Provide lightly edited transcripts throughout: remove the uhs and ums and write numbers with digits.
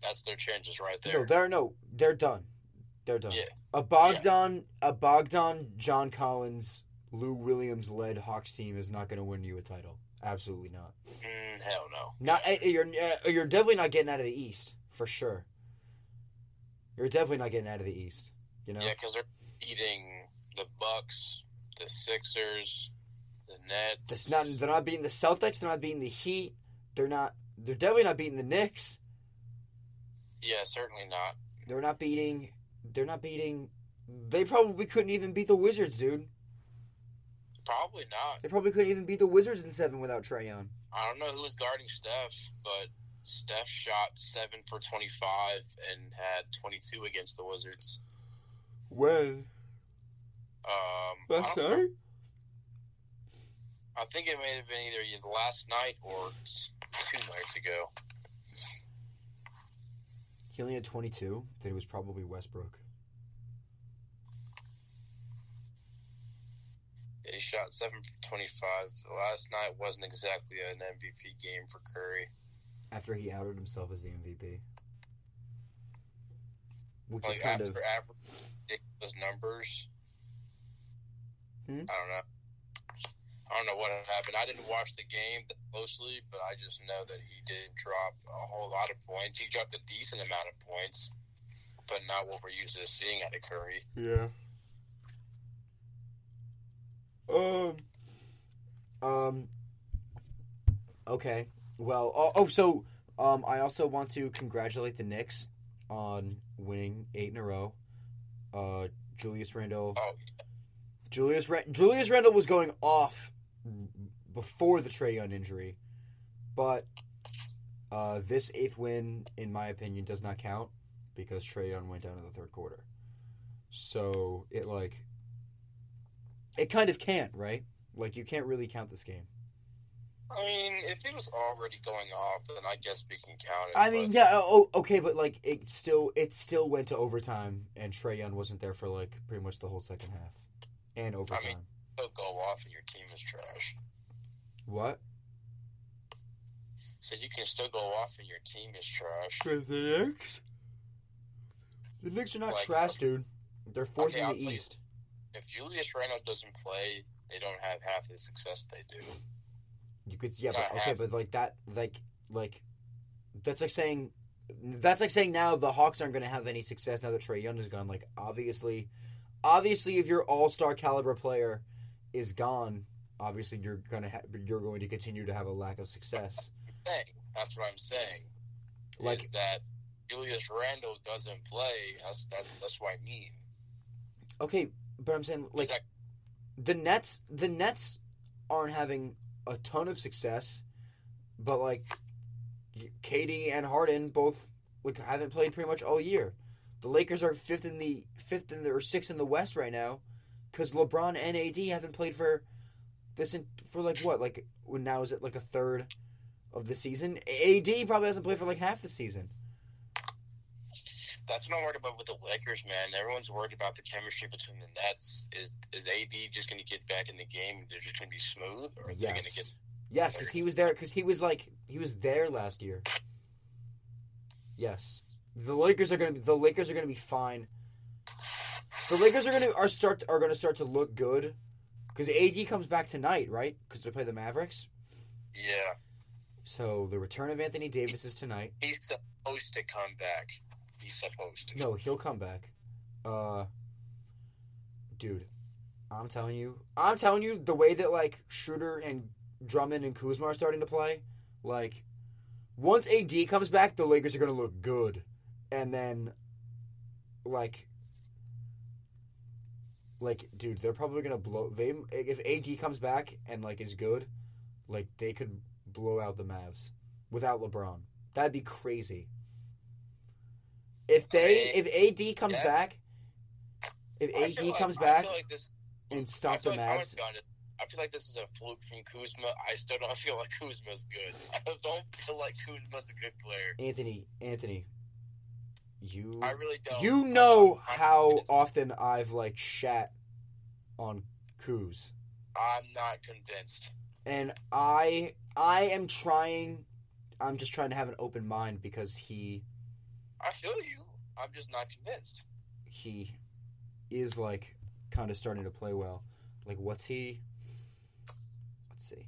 That's their chances right No, there. they're done. They're done. Yeah, yeah. A Bogdan, John Collins, Lou Williams led Hawks team is not going to win you a title. Absolutely not. Hell no. Not Yeah, you're definitely not getting out of the East for sure. You're definitely not getting out of the East. You yeah, know, because they're beating the Bucks, the Sixers, the Nets. they're not beating the Celtics. They're not beating the Heat. They're not. They're definitely not beating the Knicks. Yeah, certainly not. They're not beating. They're not beating. They probably couldn't even beat the Wizards, dude. Probably not. They probably couldn't even beat the Wizards in seven without Trae Young. I don't know who was guarding Steph, but Steph shot 7 for 25 and had 22 against the Wizards. When? I That's don't remember. right. I think it may have been either last night or 2 nights ago. He only had 22. Then it was probably Westbrook. He shot 7 for 25. Last night wasn't exactly an MVP game for Curry. After he outed himself as the MVP. Which is Like kind of. after average ridiculous numbers. Hmm? I don't know what happened. I didn't watch the game that closely, but I just know that he didn't drop a whole lot of points. He dropped a decent amount of points, but not what we're used to seeing out of Curry. Yeah. Um. Um. Okay. Well. So. I also want to congratulate the Knicks on winning 8 in a row. Julius Randle. Oh, Julius Randle was going off before the Trae Young injury, but this eighth win, in my opinion, does not count because Trae Young went down in the third quarter. So it kind of can't, right? Like you can't really count this game. I mean, if he was already going off, then I guess we can count it. I But mean, yeah, oh, okay, but like it still went to overtime, and Trae Young wasn't there for like pretty much the whole second half and I mean, overtime. still go off and your team is trash. What? So you can still go off and your team is trash. For the Knicks? The Knicks are not Like, trash, dude. They're fourth okay, in I'll the tell you, East. if Julius Randle doesn't play, they don't have half the success they do. You could, yeah, Not but okay, half. but like that, like that's like saying now the Hawks aren't going to have any success now that Trae Young is gone. Like obviously, if your all-star caliber player is gone, obviously you're going to continue to have a lack of success. That's what I'm saying. Like Is that Julius Randle doesn't play? That's what I mean. okay, but I'm saying like That, the Nets aren't having a ton of success, but like KD and Harden both like haven't played pretty much all year. The Lakers are or sixth in the West right now because LeBron and AD haven't played for like what like now is it like a third of the season? AD probably hasn't played for like half the season. that's what I'm worried about with the Lakers, man. Everyone's worried about the chemistry between the Nets. Is AD just going to get back in the game and they're just going to be smooth, or are they going to get? Yes, because he was there. Because he was there last year. Yes, the Lakers are gonna be fine. The Lakers are gonna start to look good because AD comes back tonight, right? Because they play the Mavericks. Yeah, So the return of Anthony Davis is tonight. he's supposed to come back. He's supposed to. No, he'll come back. Uh, dude, I'm telling you, the way that like Schroeder and Drummond and Kuzma are starting to play, like once AD comes back, the Lakers are gonna look good, and then like dude, they're probably gonna blow they if AD comes back and like is good, like they could blow out the Mavs without LeBron. That'd be crazy. I mean, If AD comes yeah. back, if AD comes I back feel like this. and I stop the feel like I'm gonna Mavs, be honest. I feel like this is a fluke from Kuzma. I still don't feel like Kuzma's good. I don't feel like Kuzma's a good player. Anthony, you I really don't. you know I'm how convinced. often I've like shat on Kuz, I'm not convinced. and I am trying. I'm just trying to have an open mind because I feel you. I'm just not convinced. He is like kind of starting to play well. Like, what's he? Let's see.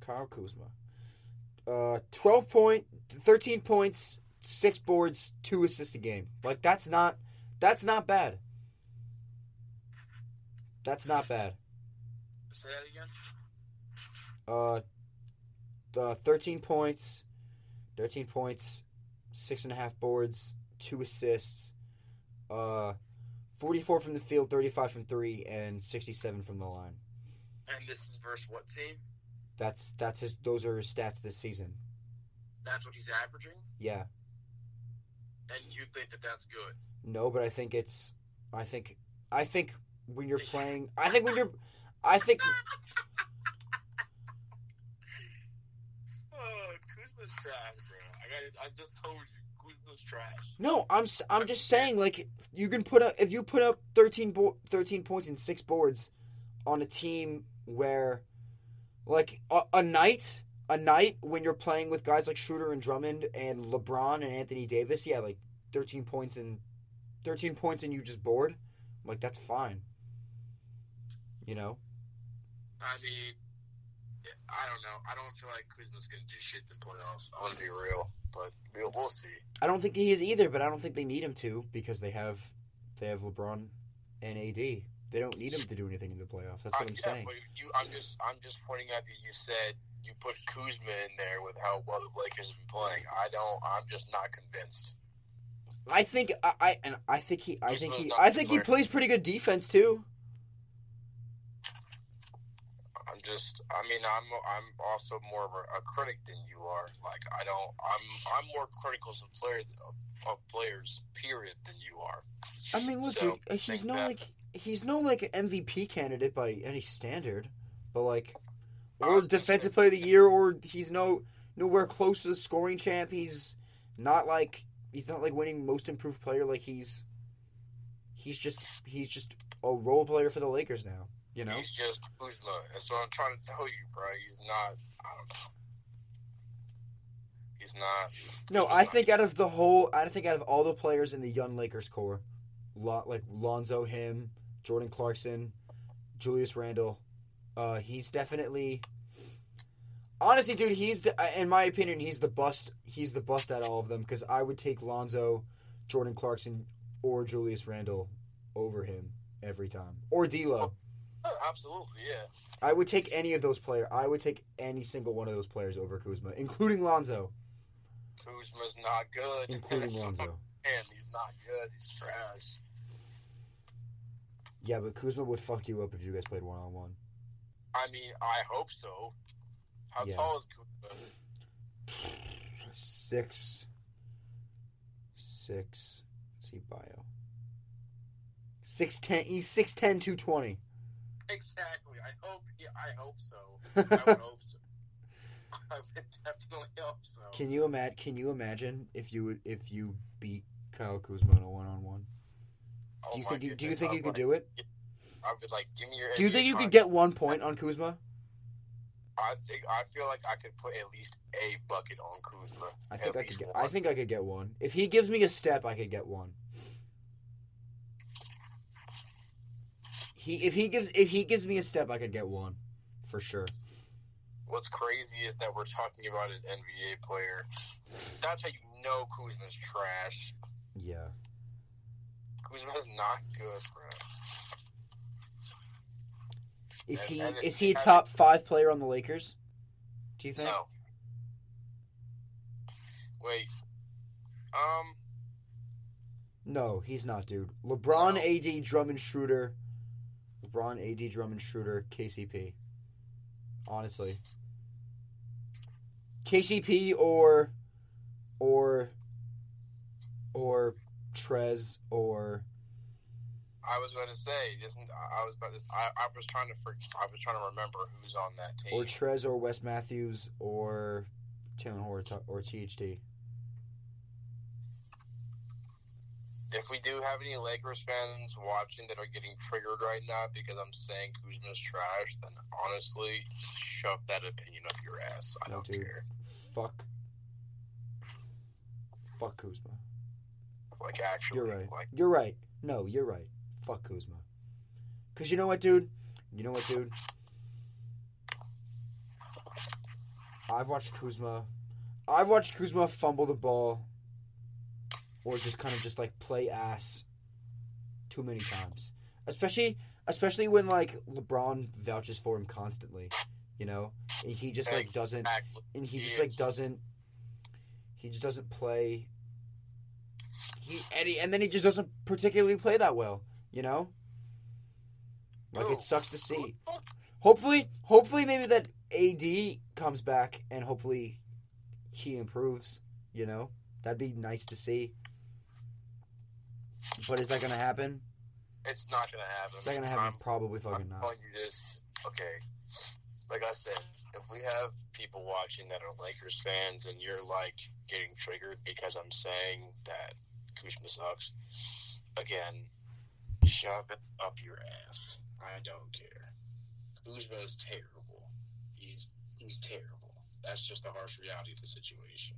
Kyle Kuzma. 13 points, 6 boards, 2 assists a game. Like, that's not bad. That's not bad. Say that again. 13 points, 6.5 boards, 2 assists, 44 from the field, 35 from 3, and 67 from the line. And this is versus what team? That's his. Those are his stats this season. That's what he's averaging? Yeah. And you think that that's good? No, but I think when you're playing, I think. Oh, Kuzma's trash, bro. I just told you, Kuzma's trash. No, I'm just saying, like, you can put up, if you put up 13 points and 6 boards on a team where, like, a night when you're playing with guys like Schroeder and Drummond and LeBron and Anthony Davis, yeah, like 13 points and you just bored, like, that's fine. You know? I mean, I don't know. I don't feel like Kuzma's going to do shit in the playoffs. I want to be real, but we'll see. I don't think he is either, but I don't think they need him to because they have LeBron and AD. They don't need him to do anything in the playoffs. That's what I'm saying. But I'm just pointing out that you said you put Kuzma in there with how well the Lakers have been playing. I'm just not convinced. I think he plays pretty good defense too. I'm also more of a critic than you are. Like, I'm more critical of players, period, than you are. I mean, look, so, dude, he's no MVP candidate by any standard, but like, or defensive player of the year, or he's nowhere close to the scoring champ. He's not like winning most improved player. Like, he's just a role player for the Lakers now. You know? He's just Kuzma. That's what I'm trying to tell you, bro. He's not. I don't know. He's not. No, I think out of all the players in the young Lakers core, like Lonzo, him, Jordan Clarkson, Julius Randle, he's definitely. Honestly, dude, in my opinion, he's the bust. He's the bust out of all of them because I would take Lonzo, Jordan Clarkson, or Julius Randle over him every time, or D'Lo. Oh, absolutely, yeah. I would take any of those players. I would take any single one of those players over Kuzma, including Lonzo. Kuzma's not good. Including Lonzo. Man, he's not good. He's trash. Yeah, but Kuzma would fuck you up if you guys played one-on-one. I mean, I hope so. How tall is Kuzma? 6'6". Let's see bio. 6'10". He's 6'10", 220. Exactly. I hope so. I would hope so. I would definitely hope so. Can you imagine if you beat Kyle Kuzma in a one-on-one? Do you think you could do it? I would like give me your. Do you think you could get 1 point on Kuzma? I feel like I could put at least a bucket on Kuzma. I think I could get one. If he gives me a step, I could get one. If he gives me a step, I could get one, for sure. What's crazy is that we're talking about an NBA player. That's how you know Kuzma's trash. Yeah. Kuzma's not good, bro. Is he a top 5 player on the Lakers? Do you think? No. Wait. No, he's not, dude. LeBron, AD, Drummond, Schroeder. LeBron, AD, Drummond, Schroeder, KCP. Honestly. KCP or Trez or. I was going to say, I was trying to remember who's on that team. Or Trez or Wes Matthews or Taylor Horton or THT. if we do have any Lakers fans watching that are getting triggered right now because I'm saying Kuzma's trash, then honestly, shove that opinion up your ass. I don't care. Fuck Kuzma. Like, actually. You're right. Like, you're right. No, you're right. Fuck Kuzma. Because you know what, dude? I've watched Kuzma fumble the ball or just kind of just like play ass too many times. Especially when like LeBron vouches for him constantly, you know? And he just like doesn't and he just doesn't play and then he just doesn't particularly play that well, you know? Like, it sucks to see. Hopefully maybe that AD comes back and hopefully he improves, you know? That'd be nice to see. But is that going to happen? It's not going to happen. Is that going to happen? Probably fucking not. I'm telling you this. Okay. Like I said, if we have people watching that are Lakers fans and you're, like, getting triggered because I'm saying that Kuzma sucks, again, shove it up your ass. I don't care. Kuzma is terrible. He's terrible. That's just the harsh reality of the situation.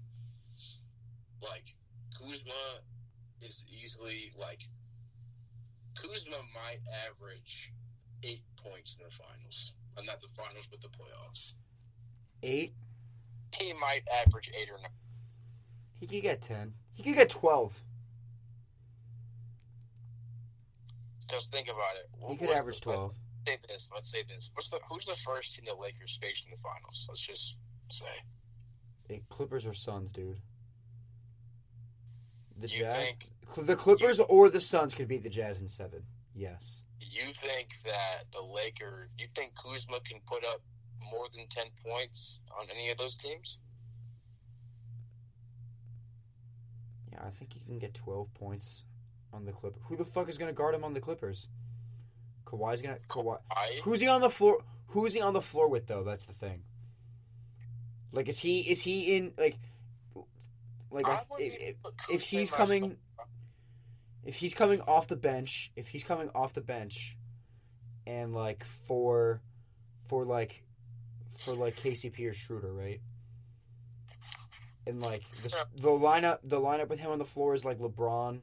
Like, Kuzma is easily, like, Kuzma might average 8 points in the finals. Not the finals, but the playoffs. 8? He might average 8 or 9. He could get 10. He could get 12. Just think about it. He could average 12. Let's say this. Who's the first team the Lakers faced in the finals? Let's just say. Hey, Clippers or Suns, dude. The You Jazz? think- The Clippers or the Suns could beat the Jazz in 7. Yes. You think that you think Kuzma can put up more than 10 points on any of those teams? Yeah, I think he can get 12 points on the Clippers. Who the fuck is going to guard him on the Clippers? Kawhi's going to... Kawhi. Who's he on the floor? Who's he on the floor with, though? That's the thing. Like, is he in, like if he's coming... If he's coming off the bench, and like for KCP or Schroeder, right? And like the lineup with him on the floor is like LeBron,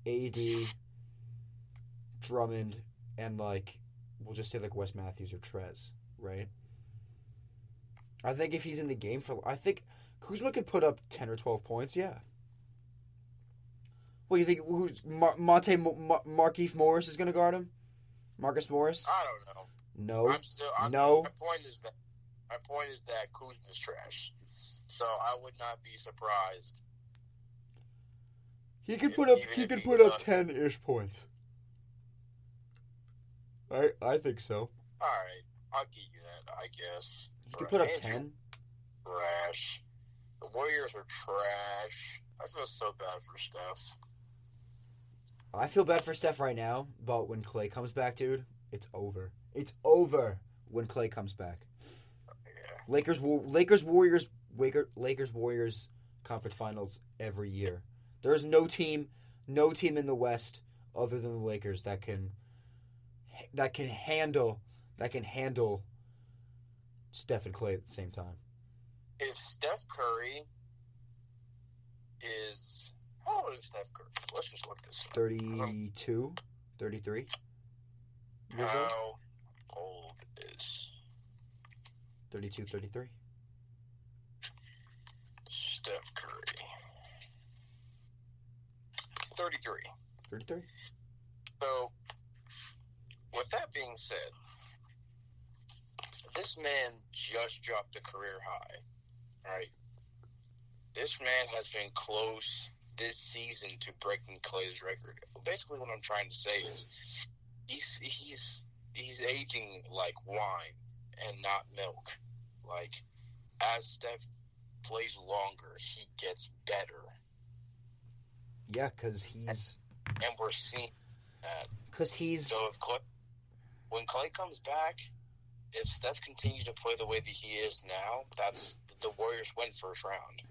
AD, Drummond, and like we'll just say like Wes Matthews or Trez, right? I think if he's in the game I think Kuzma could put up 10 or 12 points, yeah. What do you think? Who's Markieff Morris is going to guard him? Marcus Morris? I don't know. No. No. My point is that Kuzma's trash. So I would not be surprised. He could put up 10-ish points. I think so. All right, I'll give you that. I guess He could put up 10. Trash. The Warriors are trash. I feel so bad for Steph. I feel bad for Steph right now, but when Klay comes back, dude, it's over. It's over when Klay comes back. Yeah. Lakers Warriors conference finals every year. There's no team in the West other than the Lakers that can handle Steph and Klay at the same time. If Steph Curry is... How old is Steph Curry? Let's just look this up. 32? 33? How old is... 32, 33? Steph Curry. 33. 33? So, with that being said, this man just dropped a career high, right? This man has been close this season to breaking Klay's record. Basically, what I'm trying to say is he's aging like wine and not milk. Like, as Steph plays longer, he gets better. Yeah, because he's... And we're seeing that. Because he's... So when Klay comes back, if Steph continues to play the way that he is now, that's the Warriors win first round.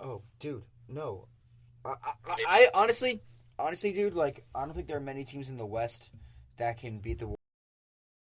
Oh, dude. No. I honestly, dude, like I don't think there are many teams in the West that can beat the